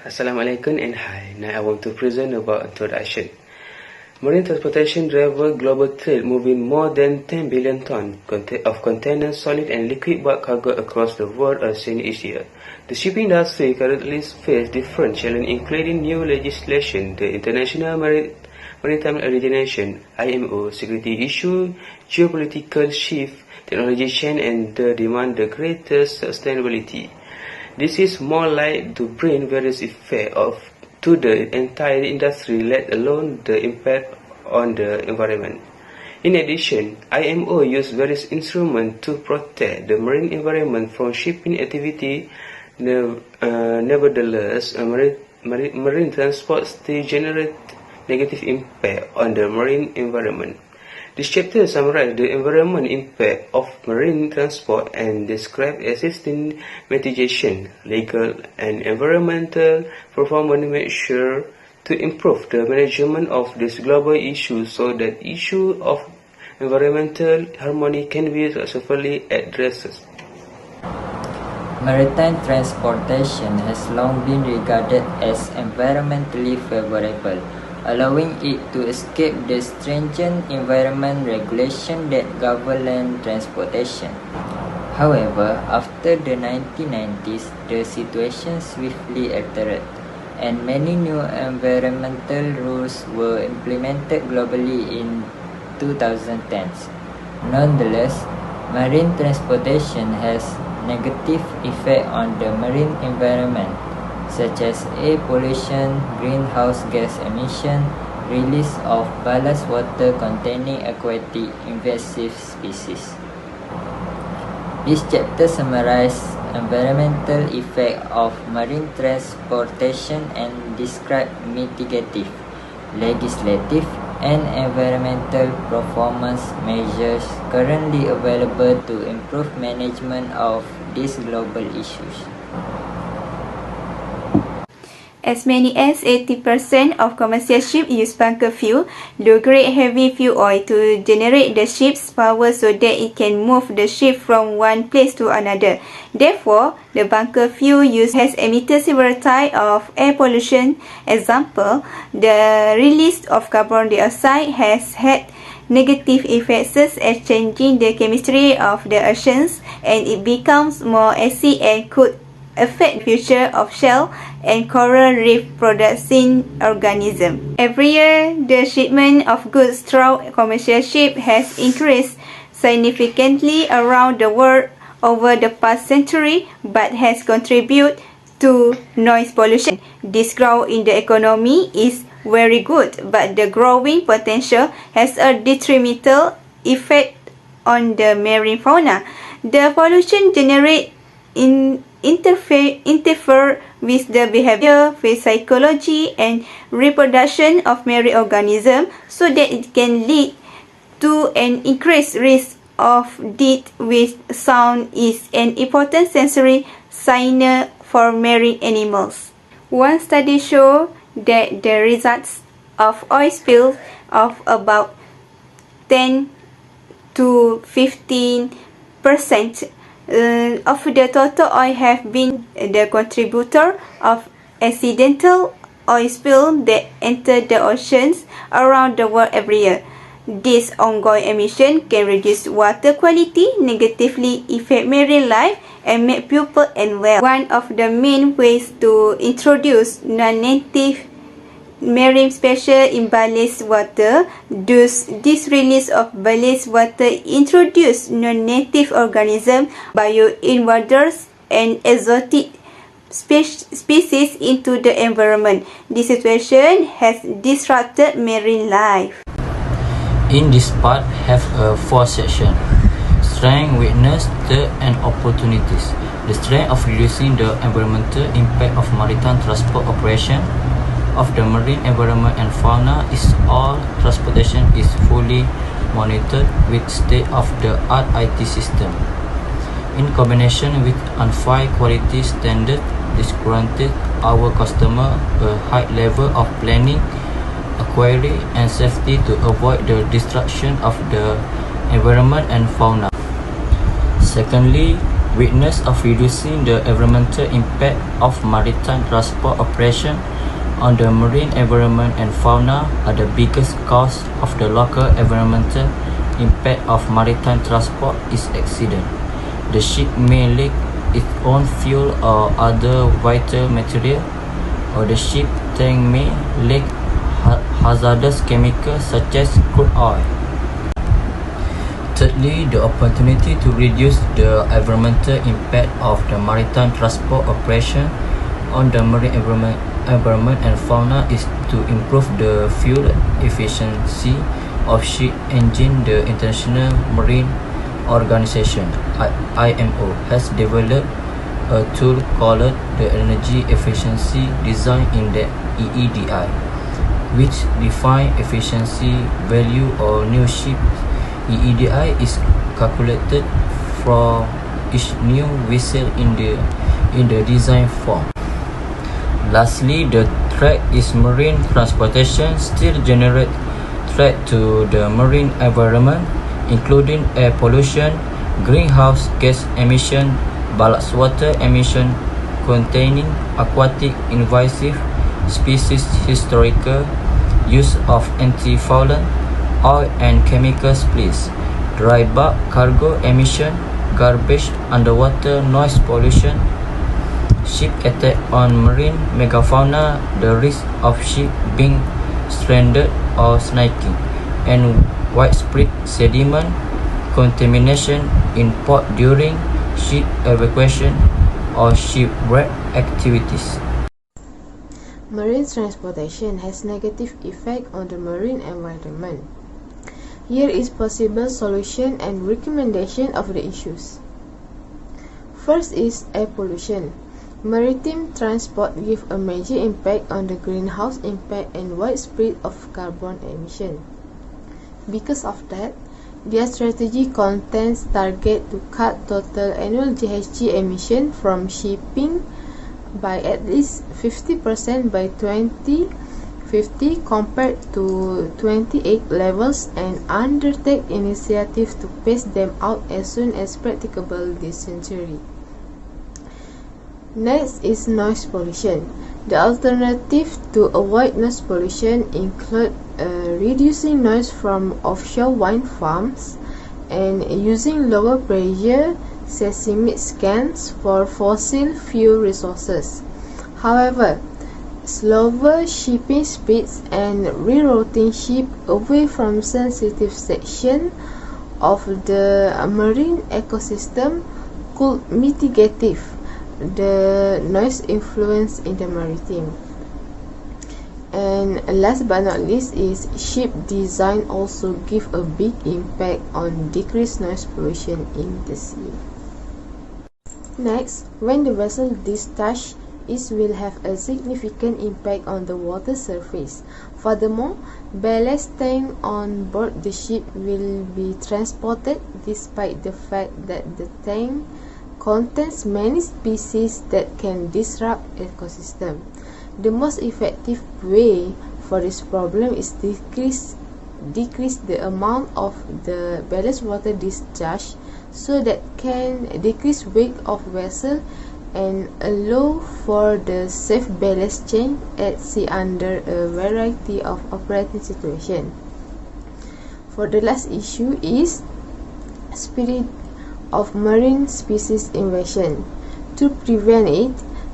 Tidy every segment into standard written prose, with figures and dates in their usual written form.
Assalamualaikum and hi. Now I want to present about introduction. Marine transportation drives global trade, moving more than 10 billion tons of containers, solid and liquid bulk cargo across the world as seen each year. The shipping industry currently faces different challenges, including new legislation, the International Maritime Organization (IMO) security issue, geopolitical shift, technology change, and the demand the greater sustainability. This is more likely to bring various effects to the entire industry, let alone the impact on the environment. In addition, IMO uses various instruments to protect the marine environment from shipping activity. Nevertheless, marine transport still generates negative impact on the marine environment. This chapter summarizes the environmental impact of marine transport and describes existing mitigation, legal and environmental performance measures to improve the management of this global issue so that issue of environmental harmony can be successfully addressed. Maritime transportation has long been regarded as environmentally favorable, allowing it to escape the stringent environment regulation that govern land transportation. However, after the 1990s, the situation swiftly altered, and many new environmental rules were implemented globally in 2010s. Nonetheless, marine transportation has negative effect on the marine environment, such as air pollution, greenhouse gas emission, release of ballast water containing aquatic invasive species. This chapter summarizes environmental effect of marine transportation and describe mitigative, legislative, and environmental performance measures currently available to improve management of these global issues. As many as 80% of commercial ships use bunker fuel, low-grade heavy fuel oil, to generate the ship's power so that it can move the ship from one place to another. Therefore, the bunker fuel use has emitted several types of air pollution. Example, the release of carbon dioxide has had negative effects such as changing the chemistry of the oceans, and it becomes more acid and could affect the future of shell and coral reef producing organisms. Every year, the shipment of goods through commercial ships has increased significantly around the world over the past century, but has contributed to noise pollution. This growth in the economy is very good, but the growing potential has a detrimental effect on the marine fauna. The pollution generated interfere with the behavior, psychology, and reproduction of marine organisms, so that it can lead to an increased risk of death, with sound is an important sensory signal for marine animals. One study showed that the results of oil spills of about 10 to 15% of the total oil have been the contributor of accidental oil spill that enter the oceans around the world every year. This ongoing emission can reduce water quality, negatively affect marine life, and make people unwell. One of the main ways to introduce non-native marine species in ballast water. Thus, this release of ballast water introduce non-native organisms, bioinvaders, and exotic species into the environment. This situation has disrupted marine life. In this part, have a 4 section: strength, weakness, threat, and opportunities. The strength of reducing the environmental impact of maritime transport operation of the marine environment and fauna is all transportation is fully monitored with state-of-the-art IT system. in combination with unfair quality standard, this granted our customer a high level of planning, quality and safety to avoid the destruction of the environment and fauna. Secondly, witness of reducing the environmental impact of maritime transport operation on the marine environment and fauna are the biggest cause of the local environmental impact of maritime transport is accident. The ship may leak its own fuel or other vital material, or the ship tank may leak hazardous chemicals such as crude oil. Thirdly, the opportunity to reduce the environmental impact of the maritime transport operation on the marine environment and fauna is to improve the fuel efficiency of ship engine. The International Marine Organization (IMO) has developed a tool called the Energy Efficiency Design Index (EEDI), which define efficiency value of new ships. EEDI is calculated for each new vessel in the design form. Lastly, the threat is marine transportation still generate threat to the marine environment, including air pollution, greenhouse gas emission, ballast water emission containing aquatic invasive species, historical use of anti-foulant oil and chemical spills, dry bulk cargo emission, garbage, underwater noise pollution, ship attack on marine megafauna, the risk of ship being stranded or sinking, and widespread sediment contamination in port during ship evacuation or shipwreck activities. Marine transportation has negative effect on the marine environment. Here is possible solution and recommendation of the issues. First is air pollution. Maritime transport give a major impact on the greenhouse impact and widespread of carbon emission. Because of that, their strategy contains target to cut total annual GHG emission from shipping by at least 50% by 2050 compared to 28 levels, and undertake initiative to phase them out as soon as practicable this century. Next is noise pollution. The alternative to avoid noise pollution include reducing noise from offshore wind farms and using lower pressure seismic scans for fossil fuel resources. However, slower shipping speeds and rerouting ships away from sensitive sections of the marine ecosystem could mitigate the noise influence in the maritime. And last but not least is ship design also give a big impact on decreased noise pollution in the sea. Next, when the vessel discharges, it will have a significant impact on the water surface. Furthermore, ballast tank on board the ship will be transported despite the fact that the tank contains many species that can disrupt ecosystem. The most effective way for this problem is decrease the amount of the ballast water discharge so that can decrease weight of vessel and allow for the safe ballast change at sea under a variety of operating situations. For the last issue is speed of marine species invasion. To prevent it,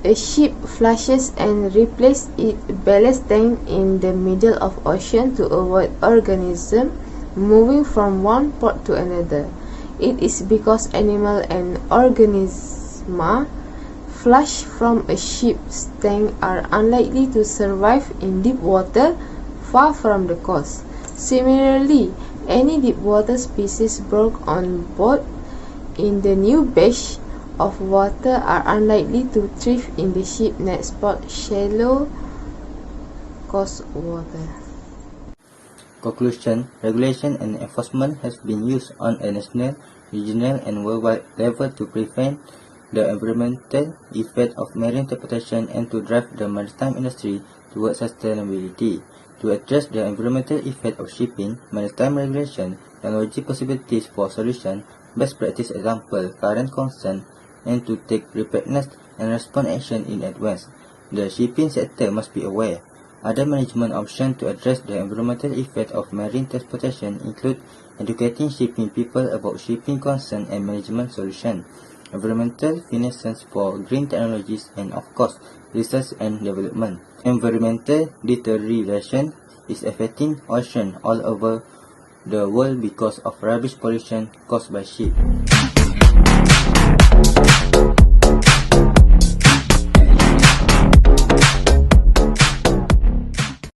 a ship flushes and replaces its ballast tank in the middle of ocean to avoid organisms moving from one port to another. It is because animal and organisms flushed from a ship's tank are unlikely to survive in deep water far from the coast. Similarly, any deep water species brought on board in the new batch of water are unlikely to thrive in the ship next spot shallow coast water. Conclusion: regulation and enforcement has been used on a national, regional and worldwide level to prevent the environmental effect of marine transportation and to drive the maritime industry towards sustainability. To address the environmental effect of shipping, maritime regulation, technology possibilities for solution, best practice example, current concern, and to take preparedness and response action in advance. The shipping sector must be aware. Other management options to address the environmental effect of marine transportation include educating shipping people about shipping concern and management solutions, environmental finance for green technologies, and of course, research and development. Environmental deterioration is affecting oceans all over the world because of rubbish pollution caused by ships.